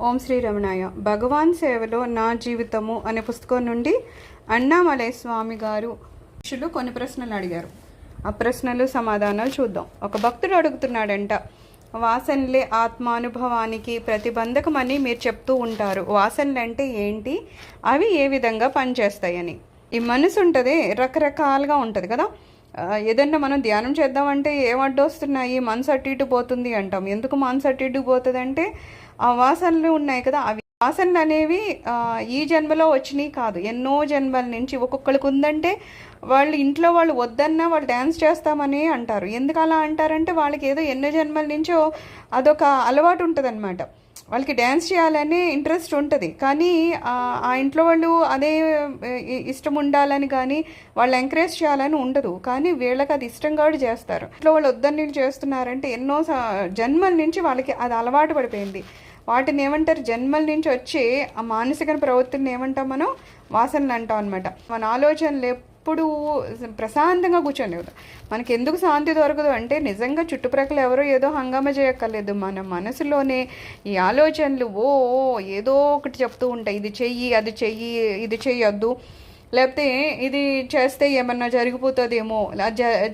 ఓం శ్రీ రమణాయ. భగవాన్ సేవలో నా జీవితము అనే పుస్తకం నుండి అన్నామలై స్వామి గారు శిష్యులు కొన్ని ప్రశ్నలు అడిగారు. ఆ ప్రశ్నలు సమాధానాలు చూద్దాం. ఒక భక్తుడు అడుగుతున్నాడంట, వాసనలే ఆత్మానుభవానికి ప్రతిబంధకమని మీరు చెప్తూ ఉంటారు. వాసనలు అంటే ఏంటి, అవి ఏ విధంగా పనిచేస్తాయని. ఈ మనసు ఉంటుంది, రకరకాలుగా ఉంటుంది కదా. ఏదన్నా మనం ధ్యానం చేద్దామంటే ఏం అడ్డొస్తున్నాయి, మనసు అటు ఇటు పోతుంది అంటాం. ఎందుకు మనసు అటు ఇటు పోతుంది అంటే ఆ వాసనలు ఉన్నాయి కదా, అవి వాసనలు అనేవి ఈ జన్మలో వచ్చినాయి కాదు, ఎన్నో జన్మల నుంచి. ఒక్కొక్కరికి ఉందంటే వాళ్ళు ఇంట్లో వాళ్ళు వద్దన్నా వాళ్ళు డ్యాన్స్ చేస్తామని అంటారు. ఎందుకు అలా అంటారంటే వాళ్ళకి ఏదో ఎన్నో జన్మల నుంచో అదొక అలవాటు ఉంటుంది అనమాట. వాళ్ళకి డ్యాన్స్ చేయాలనే ఇంట్రెస్ట్ ఉంటుంది, కానీ ఆ ఇంట్లో వాళ్ళు అదే ఇష్టం ఉండాలని కానీ వాళ్ళు ఎంకరేజ్ చేయాలని ఉండదు. కానీ వీళ్ళకి అది ఇష్టం కాబట్టి చేస్తారు. ఇంట్లో వాళ్ళు వద్దని చేస్తున్నారంటే ఎన్నో జన్మల నుంచి వాళ్ళకి అది అలవాటు పడిపోయింది. వాటిని ఏమంటారు, జన్మల నుంచి వచ్చే ఆ మానసిక ప్రవృత్తిని ఏమంటాం మనం, వాసనలు అంటాం అనమాట. మన ఆలోచనలు ఎప్పుడు ప్రశాంతంగా కూర్చోలేవు. మనకి ఎందుకు శాంతి దొరకదు అంటే నిజంగా చుట్టుప్రక్కల ఎవరో ఏదో హంగామా చేయక్కర్లేదు, మన మనసులోనే ఈ ఆలోచనలు ఏదో ఒకటి చెప్తూ ఉంటాయి. ఇది చెయ్యి, అది చెయ్యి, ఇది చెయ్యొద్దు, లేకపోతే ఇది చేస్తే ఏమన్నా జరిగిపోతుందేమో,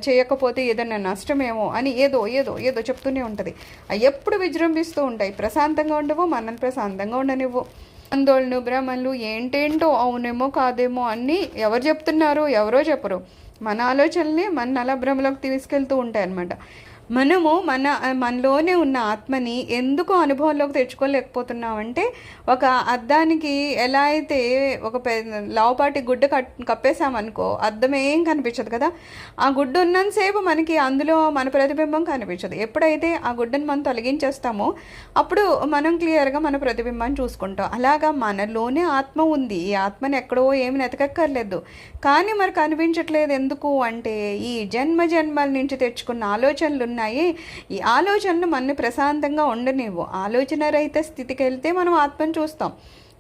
చేయకపోతే ఏదన్నా నష్టమేమో అని ఏదో ఏదో ఏదో చెప్తూనే ఉంటుంది. అవి ఎప్పుడు విజృంభిస్తూ ఉంటాయి. ప్రశాంతంగా ఉండవు, మనం ప్రశాంతంగా ఉండనివ్వు. ఆందోళన, భ్రమలు, ఏంటేంటో, అవునేమో కాదేమో అన్నీ ఎవరు చెప్తున్నారు, ఎవరో చెప్పరు. మన ఆలోచనల్ని మన అలా భ్రమలోకి తీసుకెళ్తూ ఉంటాయి అన్నమాట. మనలోనే ఉన్న ఆత్మని ఎందుకు అనుభవంలోకి తెచ్చుకోలేకపోతున్నామంటే, ఒక అద్దానికి ఎలా అయితే ఒక లావుపాటి గుడ్డ కప్పేసామనుకో అద్దం ఏం కనిపించదు కదా. ఆ గుడ్డ ఉన్నంతసేపు మనకి అందులో మన ప్రతిబింబం కనిపించదు. ఎప్పుడైతే ఆ గుడ్డను మనం తొలగించేస్తామో అప్పుడు మనం క్లియర్గా మన ప్రతిబింబాన్ని చూసుకుంటాం. అలాగా మనలోనే ఆత్మ ఉంది. ఈ ఆత్మని ఎక్కడో ఏమి నెతకక్కర్లేదు, కానీ మరి కనిపించట్లేదు. ఎందుకు అంటే ఈ జన్మల నుంచి తెచ్చుకున్న ఆలోచనలు ఉన్నాయి. ఈ ఆలోచనలు మనని ప్రశాంతంగా ఉండనివ్వు. ఆలోచన రహిత స్థితికి వెళ్తే మనం ఆత్మను చూస్తాం,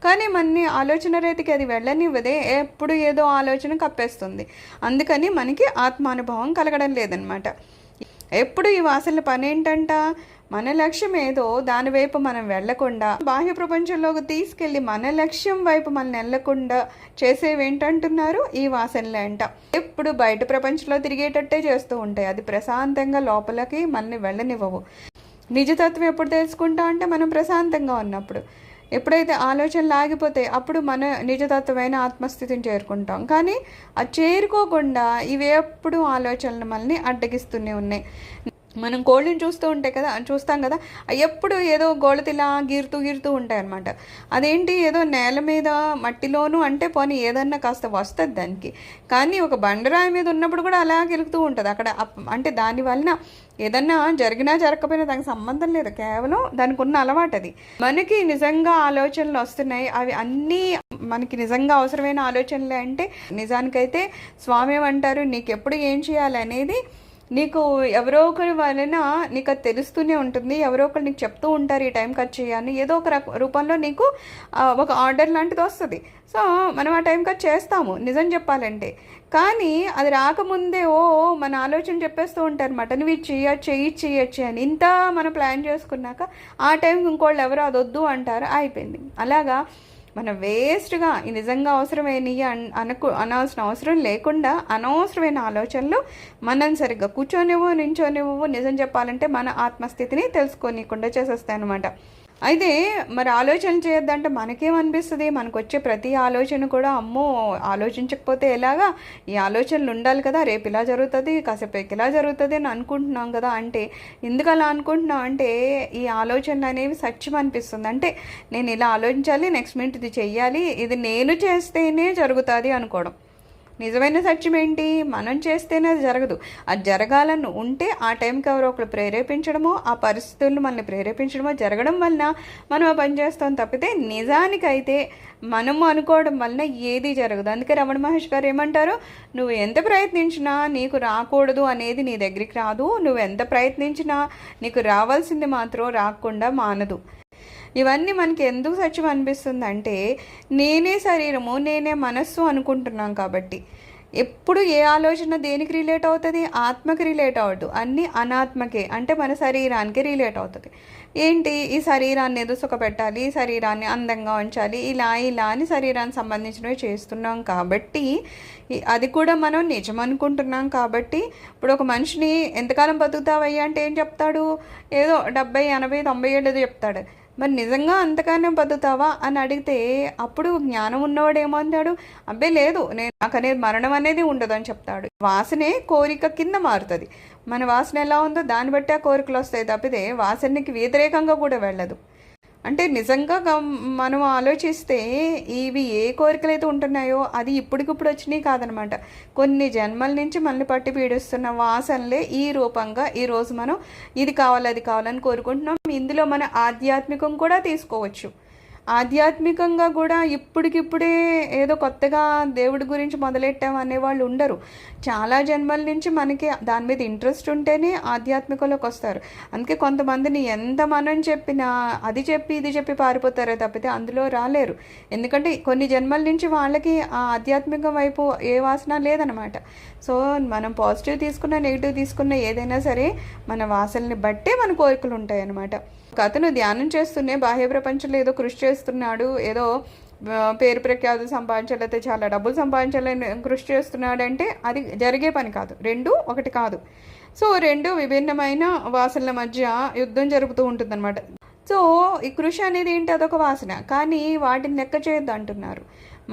కానీ మనని ఆలోచన రీతికి అది వెళ్ళనివ్వదే. ఎప్పుడు ఏదో ఆలోచన కప్పేస్తుంది. అందుకని మనకి ఆత్మానుభవం కలగడం లేదనమాట. ఎప్పుడు ఈ వాసనల పని ఏంటంట, మన లక్ష్యం ఏదో దాని వైపు మనం వెళ్లకుండా బాహ్య ప్రపంచంలోకి తీసుకెళ్ళి మన లక్ష్యం వైపు మనం వెళ్ళకుండా చేసేవేంటంటున్నారు, ఈ వాసనలే అంట. ఎప్పుడు బయట ప్రపంచంలో తిరిగేటట్టే చేస్తూ ఉంటాయి. అది ప్రశాంతంగా లోపలికి మనల్ని వెళ్ళనివ్వవు. నిజతత్వం ఎప్పుడు తెలుసుకుంటా అంటే మనం ప్రశాంతంగా ఉన్నప్పుడు. ఎప్పుడైతే ఆలోచనలు ఆగిపోతాయి అప్పుడు మన నిజతత్వమైన ఆత్మస్థితిని చేరుకుంటాం. కానీ అది చేరుకోకుండా ఇవి ఎప్పుడు ఆలోచనలు మనల్ని అడ్డగిస్తూనే ఉన్నాయి. మనం కోళ్ళని చూస్తాం కదా, ఎప్పుడు ఏదో గోళతిలా గీరుతూ ఉంటాయి అన్నమాట. అదేంటి, ఏదో నేల మీద మట్టిలోనూ అంటే పోనీ ఏదన్నా కాస్త వస్తుంది దానికి, కానీ ఒక బండరాయి మీద ఉన్నప్పుడు కూడా అలా గెలుగుతూ ఉంటుంది అక్కడ. అంటే దానివలన ఏదన్నా జరిగినా జరగకపోయినా దానికి సంబంధం లేదు, కేవలం దానికి ఉన్న అలవాటు అది. మనకి నిజంగా ఆలోచనలు వస్తున్నాయి, అవి అన్నీ మనకి నిజంగా అవసరమైన ఆలోచనలే అంటే నిజానికైతే స్వామి ఏమంటారు, నీకు ఎప్పుడు ఏం చేయాలి అనేది నీకు ఎవరో ఒకరి వలన నీకు అది తెలుస్తూనే ఉంటుంది. ఎవరో ఒకరు నీకు చెప్తూ ఉంటారు ఈ టైంకి అది చేయాలని. ఏదో ఒక రూపంలో నీకు ఒక ఆర్డర్ లాంటిది వస్తుంది. సో మనం ఆ టైంకి అది చేస్తాము నిజం చెప్పాలంటే. కానీ అది రాకముందే మన ఆలోచన చెప్పేస్తూ ఉంటారు అనమాట, నువ్వు ఇది చెయ్యొచ్చు అని. ఇంత మనం ప్లాన్ చేసుకున్నాక ఆ టైంకి ఇంకోళ్ళు ఎవరో అది వద్దు అంటారు, అయిపోయింది. అలాగా మనం వేస్ట్గా ఈ నిజంగా అవసరమైనవి అనాల్సిన అవసరం లేకుండా అనవసరమైన ఆలోచనలు మనం సరిగ్గా కూర్చోనివ్వు, నించోనివ్వు. నిజం చెప్పాలంటే మన ఆత్మస్థితిని తెలుసుకోనికుండా చేసేస్తాయి అనమాట. అయితే మరి ఆలోచన చేయొద్దంటే మనకేమనిపిస్తుంది, మనకు వచ్చే ప్రతి ఆలోచన కూడా అమ్మో ఆలోచించకపోతే ఎలాగా, ఈ ఆలోచనలు ఉండాలి కదా, రేపు ఇలా జరుగుతుంది, కాసేపు ఇలా జరుగుతుంది అని అనుకుంటున్నాం కదా. అంటే ఎందుకు అలా అనుకుంటున్నాం అంటే ఈ ఆలోచనలు అనేవి సత్యం అనిపిస్తుంది. అంటే నేను ఇలా ఆలోచించాలి, నెక్స్ట్ మినిట్ ఇది చెయ్యాలి, ఇది నేను చేస్తేనే జరుగుతుంది అనుకోవడం. నిజమైన సత్యం ఏంటి, మనం చేస్తేనే అది జరగదు. అది జరగాలని ఉంటే ఆ టైంకి ఎవరో ఒకరు ప్రేరేపించడమో, ఆ పరిస్థితులను మనల్ని ప్రేరేపించడమో జరగడం వలన మనం ఆ పని చేస్తాం తప్పితే నిజానికైతే మనము అనుకోవడం వలన ఏది జరగదు. అందుకే రమణ మహర్షి గారు ఏమంటారు, నువ్వు ఎంత ప్రయత్నించినా నీకు రాకూడదు అనేది నీ దగ్గరికి రాదు, నువ్వు ఎంత ప్రయత్నించినా నీకు రావాల్సింది మాత్రం రాకుండా మానదు. ఇవన్నీ మనకి ఎందుకు సత్యం అనిపిస్తుంది అంటే నేనే శరీరము, నేనే మనస్సు అనుకుంటున్నాం కాబట్టి. ఎప్పుడు ఏ ఆలోచన దేనికి రిలేట్ అవుతుంది, ఆత్మకి రిలేట్ అవ్వదు, అన్నీ అనాత్మకే, అంటే మన శరీరానికి రిలేట్ అవుతుంది. ఏంటి, ఈ శరీరాన్ని ఏదో సుఖపెట్టాలి, ఈ శరీరాన్ని అందంగా ఉంచాలి, ఇలా ఇలా అని శరీరానికి సంబంధించినవి చేస్తున్నాం కాబట్టి అది కూడా మనం నిజం అనుకుంటున్నాం కాబట్టి ఇప్పుడు ఒక మనిషిని ఎంతకాలం బతుకుతావయ్యా అంటే ఏం చెప్తాడు, ఏదో 70, 80, 90 ఏళ్ళు చెప్తాడు. మరి నిజంగా అంతగానే బతుకుతావా అని అడిగితే అప్పుడు జ్ఞానం ఉన్నవాడు ఏమంటాడు, అబ్బే లేదు, నాకు అనేది మరణం అనేది ఉండదు అని చెప్తాడు. వాసనే కోరిక కింద మారుతుంది. మన వాసన ఎలా ఉందో దాన్ని బట్టి ఆ కోరికలు వస్తాయి తప్పితే వాసనకి వ్యతిరేకంగా కూడా వెళ్ళదు. అంటే నిజంగా మనం ఆలోచిస్తే ఇవి ఏ కోరికలు అయితే ఉంటున్నాయో అది ఇప్పటికిప్పుడు వచ్చినాయి కాదనమాట. కొన్ని జన్మల నుంచి మనల్ని పట్టి పీడిస్తున్న వాసనలే ఈ రూపంగా ఈరోజు మనం ఇది కావాలి అది కావాలని కోరుకుంటున్నాం. ఇందులో మన ఆధ్యాత్మికం కూడా తీసుకోవచ్చు. ఆధ్యాత్మికంగా కూడా ఇప్పటికిప్పుడే ఏదో కొత్తగా దేవుడి గురించి మొదలెట్టాం అనేవాళ్ళు ఉండరు. చాలా జన్మల నుంచి మనకి దాని మీద ఇంట్రెస్ట్ ఉంటేనే ఆధ్యాత్మికంలోకి వస్తారు. అందుకే కొంతమందిని ఎంత మనం చెప్పినా అది చెప్పి ఇది చెప్పి పారిపోతారే తప్పితే అందులో రాలేరు. ఎందుకంటే కొన్ని జన్మల నుంచి వాళ్ళకి ఆ ఆధ్యాత్మికం వైపు ఏ వాసన లేదనమాట. సో మనం పాజిటివ్ తీసుకున్న నెగిటివ్ తీసుకున్న ఏదైనా సరే మన వాసనని బట్టే మన కోరికలు ఉంటాయి అన్నమాట. అతను ధ్యానం చేస్తూనే బాహ్య ప్రపంచంలో ఏదో కృషి చేస్తున్నాడు, ఏదో పేరు ప్రఖ్యాతులు సంపాదించాలైతే చాలా డబ్బులు సంపాదించాలని కృషి చేస్తున్నాడంటే అది జరిగే పని కాదు. రెండు ఒకటి కాదు. సో రెండు విభిన్నమైన వాసనల మధ్య యుద్ధం జరుగుతూ ఉంటుందన్నమాట. సో ఈ కృషి అనేది ఏంటి, అదొక వాసన, కానీ వాటిని లెక్క చేయొద్దు అంటున్నారు.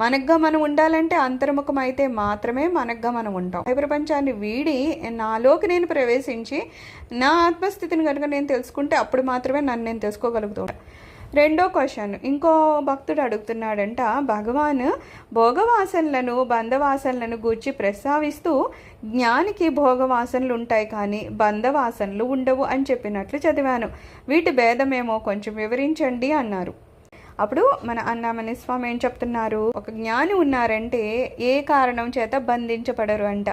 మనగ్గా మనం ఉండాలంటే అంతర్ముఖం అయితే మాత్రమే మనగ్గా మనం ఉంటాం. ఈ ప్రపంచాన్ని వీడి నాలోకి నేను ప్రవేశించి నా ఆత్మస్థితిని కనుక నేను తెలుసుకుంటే అప్పుడు మాత్రమే నన్ను నేను తెలుసుకోగలుగుతాను. రెండో క్వశ్చన్ ఇంకో భక్తుడు అడుగుతున్నాడంట, భగవాన్ భోగవాసనలను బంధవాసనలను గూర్చి ప్రస్తావిస్తూ జ్ఞానికి భోగవాసనలు ఉంటాయి కానీ బంధవాసనలు ఉండవు అని చెప్పినట్లు చదివాను. వీటి భేదమేమో కొంచెం వివరించండి అన్నారు. అప్పుడు మన అన్నామని స్వామి ఏం చెప్తున్నారు, ఒక జ్ఞాని ఉన్నారంటే ఏ కారణం చేత బంధించబడరు అంట.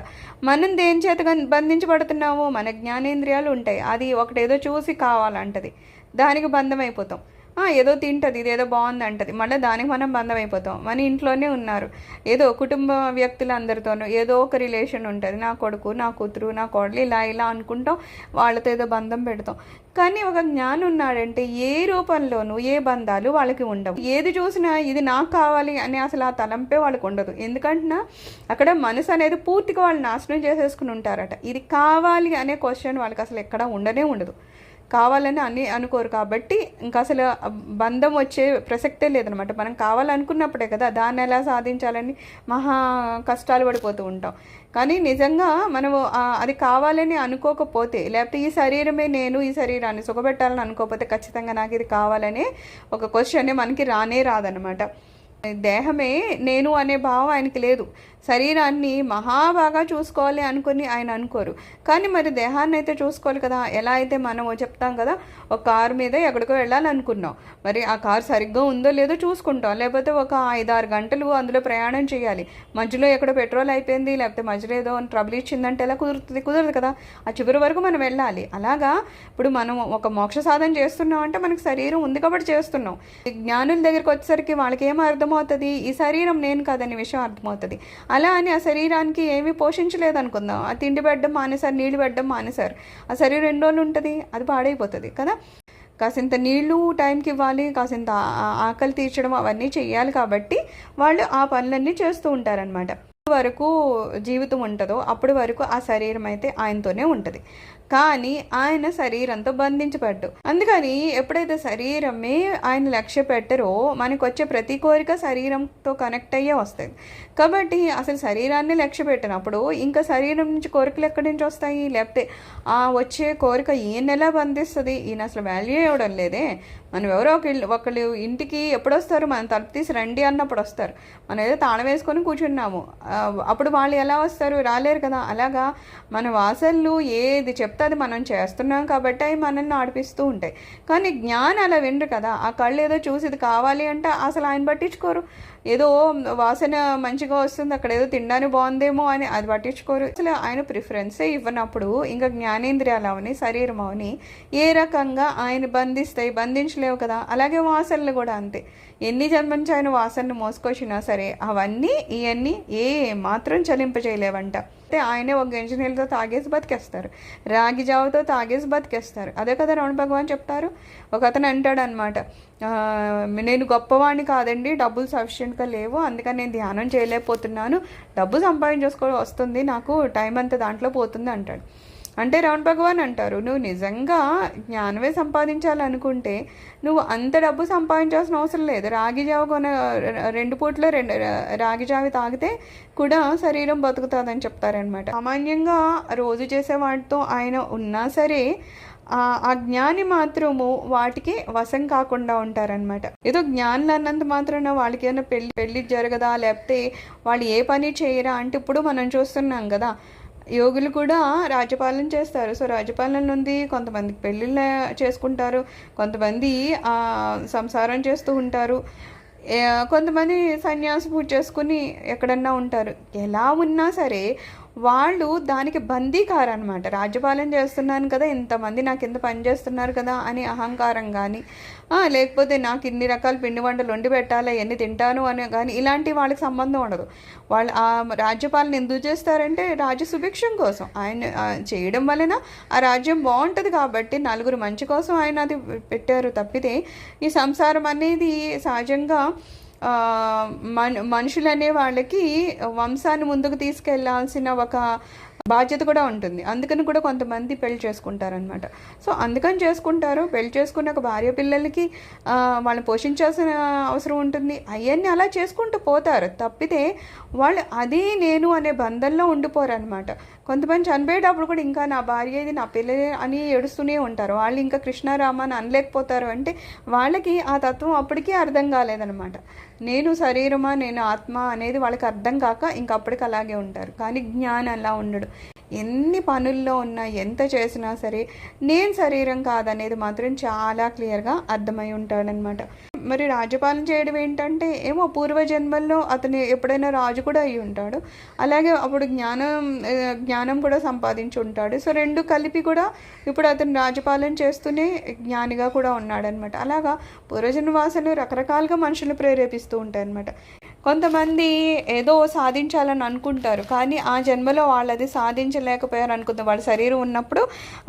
మనం దేని చేత బంధించబడుతున్నామో మన జ్ఞానేంద్రియాలు ఉంటాయి. అది ఒకటేదో చూసి కావాలంటది, దానికి బంధం అయిపోతాం. ఏదో తింటుంది, ఇదేదో బాగుంది అంటది, మళ్ళీ దానికి మనం బంధం అయిపోతాం. మన ఇంట్లోనే ఉన్నారు, ఏదో కుటుంబ వ్యక్తులందరితోనూ ఏదో ఒక రిలేషన్ ఉంటుంది, నా కొడుకు నా కూతురు నా కోడలు ఇలా ఇలా అనుకుంటాం, వాళ్ళతో ఏదో బంధం పెడతాం. కానీ ఒక జ్ఞానం ఉన్నాడంటే ఏ రూపంలోనూ ఏ బంధాలు వాళ్ళకి ఉండవు. ఏది చూసినా ఇది నాకు కావాలి అని అసలు ఆ తలంపే వాళ్ళకి ఉండదు. ఎందుకంటే అక్కడ మనసు అనేది పూర్తిగా వాళ్ళు నాశనం చేసేసుకుని ఉంటారట. ఇది కావాలి అనే క్వశ్చన్ వాళ్ళకి అసలు ఎక్కడ ఉండనే ఉండదు. కావాలని అనుకోరు కాబట్టి ఇంకా అసలు బంధం వచ్చే ప్రసక్తే లేదనమాట. మనం కావాలనుకున్నప్పుడే కదా దాన్ని ఎలా సాధించాలని మహా కష్టాలు పడిపోతూ ఉంటాం. కానీ నిజంగా మనము అది కావాలని అనుకోకపోతే, లేకపోతే ఈ శరీరమే నేను ఈ శరీరాన్ని సుఖపెట్టాలని అనుకోకపోతే ఖచ్చితంగా నాకు ఇది కావాలనే ఒక క్వశ్చన్ మనకి రానే రాదనమాట. దేహమే నేను అనే భావం ఆయనకి లేదు. శరీరాన్ని మహాబాగా చూసుకోవాలి అనుకుని ఆయన అనుకోరు. కానీ మరి దేహాన్ని అయితే చూసుకోవాలి కదా. ఎలా అయితే మనం చెప్తాం కదా, ఒక కారు మీద ఎక్కడికో వెళ్ళాలనుకున్నాం, మరి ఆ కారు సరిగ్గా ఉందో లేదో చూసుకుంటాం. లేకపోతే ఒక 5-6 గంటలు అందులో ప్రయాణం చేయాలి, మధ్యలో ఎక్కడో పెట్రోల్ అయిపోయింది లేకపోతే మధ్యలో ఏదో ట్రబుల్ ఇచ్చిందంటే ఎలా కుదరదు కదా. ఆ చివరి వరకు మనం వెళ్ళాలి. అలాగా ఇప్పుడు మనం ఒక మోక్ష సాధన చేస్తున్నాం అంటే మనకు శరీరం ఉంది కాబట్టి చేస్తున్నాం. జ్ఞానుల దగ్గరికి వచ్చేసరికి వాళ్ళకి ఏం అర్థమవుతుంది, ఈ శరీరం నేను కాదనే విషయం అర్థమవుతుంది. అలా అని ఆ శరీరానికి ఏమీ పోషించలేదు అనుకుందాం, ఆ తిండి పెట్టడం మానేసారు, నీళ్ళు పెట్టడం మానేసారు, ఆ శరీరం 2 రోజులు ఉంటుంది, అది పాడైపోతుంది కదా. కాసింత నీళ్లు టైంకి ఇవ్వాలి, కాసింత ఆకలి తీర్చడం అవన్నీ చెయ్యాలి. కాబట్టి వాళ్ళు ఆ పనులన్నీ చేస్తూ ఉంటారనమాట. వరకు జీవితం ఉంటుందో అప్పటి వరకు ఆ శరీరం అయితే ఆయనతోనే ఉంటుంది. కానీ ఆయన శరీరంతో బంధించబడ్డు. అందుకని ఎప్పుడైతే శరీరమే ఆయన లక్ష్య పెట్టరో మనకు వచ్చే ప్రతి కోరిక శరీరంతో కనెక్ట్ అయ్యే వస్తుంది. కాబట్టి అసలు శరీరాన్ని లక్ష్య పెట్టినప్పుడు ఇంకా శరీరం నుంచి కోరికలు ఎక్కడి నుంచి వస్తాయి? లేకపోతే ఆ వచ్చే కోరిక ఈయన ఎలా బంధిస్తుంది? ఈయన అసలు వాల్యూ ఇవ్వడం లేదే. మనం ఎవరో ఒకళ్ళు ఇంటికి ఎప్పుడు వస్తారు, మనం తలుపు తీసి రండి అన్నప్పుడు వస్తారు. మనం ఏదో తాళం వేసుకొని కూర్చున్నాము, అప్పుడు వాళ్ళు ఎలా వస్తారు? రాలేరు కదా. అలాగా మన వాసనలు ఏది చెప్తే అది మనం చేస్తున్నాం కాబట్టి అవి మనల్ని ఆడిపిస్తూ ఉంటాయి. కానీ జ్ఞానం అలా వినరు కదా. ఆ కళ్ళు ఏదో చూసి ఇది కావాలి అంటే అసలు ఆయన పట్టించుకోరు. ఏదో వాసన మంచిగా వస్తుంది, అక్కడ ఏదో తినడానికి బాగుందేమో అని అది పట్టించుకోరు. అసలు ఆయన ప్రిఫరెన్సే ఇవ్వనప్పుడు ఇంకా జ్ఞానేంద్రియాలు అవని శరీరం అవని ఏ రకంగా ఆయన బంధించలేవు కదా. అలాగే వాసనలు కూడా అంతే. ఎన్ని జన్మించి ఆయన వాసనను మోసుకొచ్చినా సరే అవన్నీ ఇవన్నీ ఏ మాత్రం చలింపజేయలేవంట. ఆయనే ఒక గంజి నీళ్ళతో తాగేసి బతికేస్తారు, రాగి జావతో తాగేసి బతికేస్తారు. అదే కదా రమణ భగవాన్ చెప్తారు. ఒక అతను అంటాడు అనమాట, నేను గొప్పవాడిని కాదండి, డబ్బులు సఫిషియెంట్గా లేవు, అందుకని నేను ధ్యానం చేయలేకపోతున్నాను, డబ్బు సంపాదించేసుకో వస్తుంది, నాకు టైం అంతా దాంట్లో పోతుంది అంటాడు. అంటే రమణ భగవాన్ అంటారు, నువ్వు నిజంగా జ్ఞానమే సంపాదించాలనుకుంటే నువ్వు అంత డబ్బు సంపాదించాల్సిన అవసరం లేదు. రాగి జావ 2 పూట్ల 2 రాగి జావి తాగితే కూడా శరీరం బతుకుతుందని చెప్తారనమాట. సామాన్యంగా రోజు చేసే వాటితో ఆయన ఉన్నా సరే ఆ జ్ఞాని మాత్రము వాటికి వశం కాకుండా ఉంటారనమాట. ఏదో జ్ఞానులు అన్నంత మాత్రాన వాళ్ళకి ఏమైనా పెళ్ళి జరగదా, లేకపోతే వాళ్ళు ఏ పని చేయరా అంటే ఇప్పుడు మనం చూస్తున్నాం కదా, యోగులు కూడా రాజ్యపాలన చేస్తారు. సో రాజ్యపాలన నుండి కొంతమందికి పెళ్ళిళ్ళు చేసుకుంటారు, కొంతమంది సంసారం చేస్తూ ఉంటారు, కొంతమంది సన్యాస పూజ చేసుకుని ఎక్కడన్నా ఉంటారు. ఎలా ఉన్నా సరే వాళ్ళు దానికి బందీకారు అనమాట. రాజ్యపాలన చేస్తున్నాను కదా, ఇంతమంది నాకు ఇంత పని చేస్తున్నారు కదా అని అహంకారం కానీ, లేకపోతే నాకు ఇన్ని రకాల పిండి వంటలు వండి పెట్టాలి, ఎన్ని తింటాను అని కానీ ఇలాంటి వాళ్ళకి సంబంధం ఉండదు. వాళ్ళు ఆ రాజ్యపాలన ఎందుకు చేస్తారంటే రాజ్య సుభిక్షం కోసం. ఆయన చేయడం వలన ఆ రాజ్యం బాగుంటుంది కాబట్టి నలుగురు మంచి కోసం ఆయన అది పెట్టారు తప్పితే ఈ సంసారం అనేది సహజంగా మనుషులు అనే వాళ్ళకి వంశాన్ని ముందుకు తీసుకెళ్లాల్సిన ఒక బాధ్యత కూడా ఉంటుంది. అందుకని కూడా కొంతమంది పెళ్లి చేసుకుంటారనమాట. సో అందుకని చేసుకుంటారు. పెళ్లి చేసుకున్న భార్య పిల్లలకి వాళ్ళని పోషించాల్సిన అవసరం ఉంటుంది. అవన్నీ అలా చేసుకుంటూ పోతారు తప్పితే వాళ్ళు అది నేను అనే బంధంలో ఉండిపోరు అనమాట. కొంతమంది చనిపోయేటప్పుడు కూడా ఇంకా నా భార్య ఇది, నా పిల్లలు అని ఏడుస్తూనే ఉంటారు. వాళ్ళు ఇంకా కృష్ణారామ అని అనలేకపోతారు. అంటే వాళ్ళకి ఆ తత్వం అప్పటికీ అర్థం కాలేదనమాట. నేను శరీరమా, నేను ఆత్మ అనేది వాళ్ళకి అర్థం కాక ఇంకప్పటికి అలాగే ఉంటారు. కానీ జ్ఞానం అలా ఉండడు. ఎన్ని పనుల్లో ఉన్నా, ఎంత చేసినా సరే నేను శరీరం కాదనేది మాత్రం చాలా క్లియర్గా అర్థమై ఉంటాడనమాట. మరి రాజ్యపాలన చేయడం ఏంటంటే ఏమో పూర్వజన్మల్లో అతను ఎప్పుడైనా రాజు కూడా అయి ఉంటాడు, అలాగే అప్పుడు జ్ఞానం కూడా సంపాదించి ఉంటాడు. సో 2 కలిపి కూడా ఇప్పుడు అతను రాజ్యపాలన చేస్తూనే జ్ఞానిగా కూడా ఉన్నాడనమాట. అలాగా పూర్వజన్మ వాసనలు రకరకాలుగా మనుషులు ప్రేరేపిస్తూ ఉంటాయి అనమాట. కొంతమంది ఏదో సాధించాలని అనుకుంటారు, కానీ ఆ జన్మలో వాళ్ళు అది సాధించలేకపోయారు అనుకుంటారు. వాళ్ళ శరీరం ఉన్నప్పుడు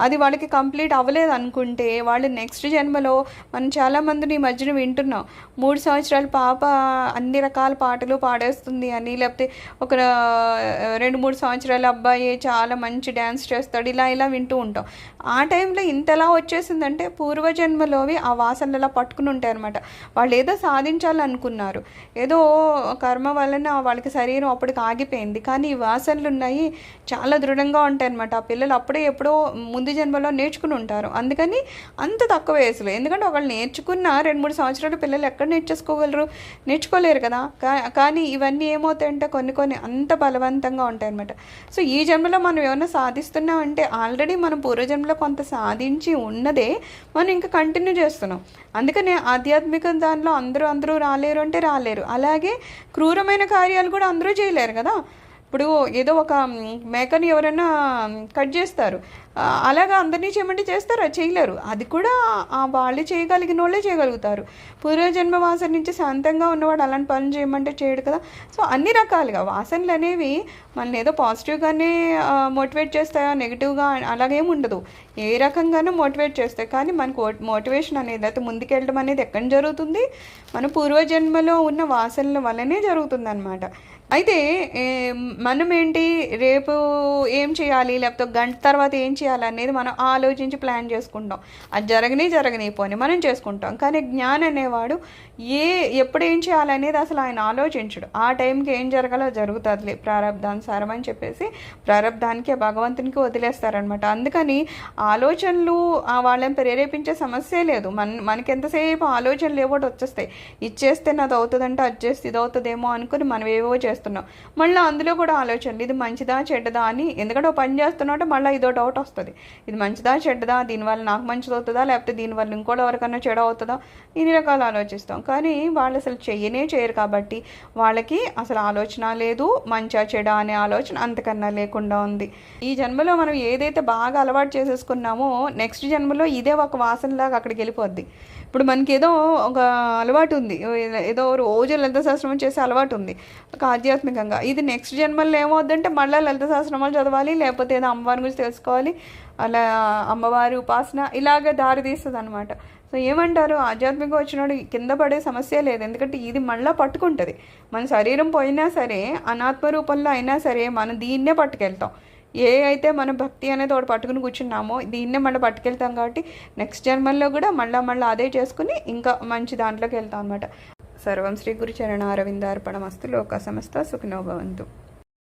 అది వాళ్ళకి కంప్లీట్ అవ్వలేదు అనుకుంటే వాళ్ళు నెక్స్ట్ జన్మలో, మనం చాలామందిని ఈ మధ్యన వింటున్నాం, 3 సంవత్సరాల పాప అన్ని రకాల పాటలు పాడేస్తుంది అని, లేకపోతే ఒక 2-3 సంవత్సరాల అబ్బాయి చాలా మంచి డ్యాన్స్ చేస్తాడు, ఇలా వింటూ ఉంటాం. ఆ టైంలో ఇంతలా వచ్చేసిందంటే పూర్వజన్మలోవి ఆ వాసనలు అలా పట్టుకుని ఉంటాయి అనమాట. వాళ్ళు ఏదో సాధించాలనుకున్నారు, ఏదో కర్మ వలన వాళ్ళకి శరీరం అప్పటికి ఆగిపోయింది, కానీ ఈ వాసనలు ఉన్నాయి చాలా దృఢంగా ఉంటాయి అనమాట. ఆ పిల్లలు అప్పుడే ఎప్పుడో ముందు జన్మలో నేర్చుకుని ఉంటారు. అందుకని అంత తక్కువ వయసులో, ఎందుకంటే ఒకళ్ళు నేర్చుకున్న 2-3 సంవత్సరాల పిల్లలు ఎక్కడ నేర్చుకోలేరు కదా. కానీ ఇవన్నీ ఏమవుతాయంటే కొన్ని అంత బలవంతంగా ఉంటాయి అనమాట. సో ఈ జన్మలో మనం ఏమైనా సాధిస్తున్నామంటే ఆల్రెడీ మనం పూర్వజన్మలో కొంత సాధించి ఉన్నదే మనం ఇంకా కంటిన్యూ చేస్తున్నాం. అందుకనే ఆధ్యాత్మిక దానిలో అందరూ రాలేరు అంటే రాలేరు. అలాగే క్రూరమైన కార్యాలు కూడా అందరూ చేయలేరు కదా. ఇప్పుడు ఏదో ఒక మేకని ఎవరైనా కట్ చేస్తారు, అలాగా అందరినీ చేయమంటే చేస్తారా? చేయలేరు. అది కూడా వాళ్ళు చేయగలిగిన వాళ్ళే చేయగలుగుతారు. పూర్వజన్మ వాసన నుంచి శాంతంగా ఉన్నవాడు అలాంటి పనులు చేయమంటే చేయడు కదా. సో అన్ని రకాలుగా వాసనలు అనేవి మనల్ని ఏదో పాజిటివ్గానే మోటివేట్ చేస్తాయా, నెగిటివ్గా అలాగేమి ఉండదు. ఏ రకంగానూ మోటివేట్ చేస్తాయి. కానీ మనకు మోటివేషన్ అనేది, అయితే ముందుకెళ్ళడం అనేది ఎక్కడ జరుగుతుంది? మన పూర్వజన్మలో ఉన్న వాసనల వల్లనే జరుగుతుంది అనమాట. అయితే మనం ఏంటి, రేపు ఏం చేయాలి, లేకపోతే గంట తర్వాత ఏం చేయాలి అనేది మనం ఆలోచించి ప్లాన్ చేసుకుంటాం. అది జరగనిపోని మనం చేసుకుంటాం. కానీ జ్ఞానం అనేవాడు ఎప్పుడు ఏం చేయాలనేది అసలు ఆయన ఆలోచించడు. ఆ టైంకి ఏం జరగాలో జరుగుతుంది, ప్రారంధానుసారం అని చెప్పేసి ప్రారంధానికి భగవంతునికి వదిలేస్తారనమాట. అందుకని ఆలోచనలు వాళ్ళని ప్రేరేపించే సమస్యే లేదు. మనకి ఎంతసేపు ఆలోచనలు ఏవోటి వచ్చేస్తాయి, ఇచ్చేస్తే నాది అవుతుందంటే అది చేస్తే ఇది అవుతుందేమో అనుకుని మనం ఏవో చేస్తున్నాం. మళ్ళీ అందులో కూడా ఆలోచనలు, ఇది మంచిదా చెడ్డదా అని. ఎందుకంటే పని చేస్తున్నట్టు మళ్ళీ ఇదో డౌట్ వస్తుంది. ఇది మంచిదా చెడ్డదా, దీనివల్ల నాకు మంచిది అవుతుందా లేకపోతే దీనివల్ల ఇంకోటి ఎవరికన్నా చెడు అవుతుందా, ఇన్ని రకాలు ఆలోచిస్తాం. కానీ వాళ్ళు అసలు చేయరు కాబట్టి వాళ్ళకి అసలు ఆలోచన లేదు, మంచా చెడా అనే ఆలోచన అంతకన్నా లేకుండా ఉంది. ఈ జన్మలో మనం ఏదైతే బాగా అలవాటు చేసేసుకున్నామో నెక్స్ట్ జన్మలో ఇదే ఒక వాసనలాగా అక్కడికి వెళ్ళిపోద్ది. ఇప్పుడు మనకి ఏదో ఒక అలవాటు ఉంది, ఏదో రోజు లలిత సహస్రనామం చేసే అలవాటు ఉంది ఒక ఆధ్యాత్మికంగా. ఇది నెక్స్ట్ జన్మల్లో ఏమవుద్దంటే మళ్ళీ లలిత సహస్రనామాలు చదవాలి, లేకపోతే ఏదో అమ్మవారి గురించి తెలుసుకోవాలి, అలా అమ్మవారి ఉపాసన ఇలాగే దారి తీస్తుంది అనమాట. సో ఏమంటారు, ఆధ్యాత్మికంగా వచ్చినాడు కింద పడే సమస్య లేదు. ఎందుకంటే ఇది మళ్ళీ పట్టుకుంటుంది. మన శరీరం పోయినా సరే, అనాత్మ రూపంలో అయినా సరే మనం దీన్నే పట్టుకెళ్తాం. ఏ అయితే మన భక్తి అనేది ఒకటి పట్టుకుని కూర్చున్నామో దీన్నే మళ్ళీ పట్టుకెళ్తాం. కాబట్టి నెక్స్ట్ జన్మల్లో కూడా మళ్ళీ అదే చేసుకుని ఇంకా మంచి దాంట్లోకి వెళ్తాం అనమాట. సర్వం శ్రీ గురు చరణ అరవిందార్పణమస్తు. లోక సమస్త సుఖినో భవంతు.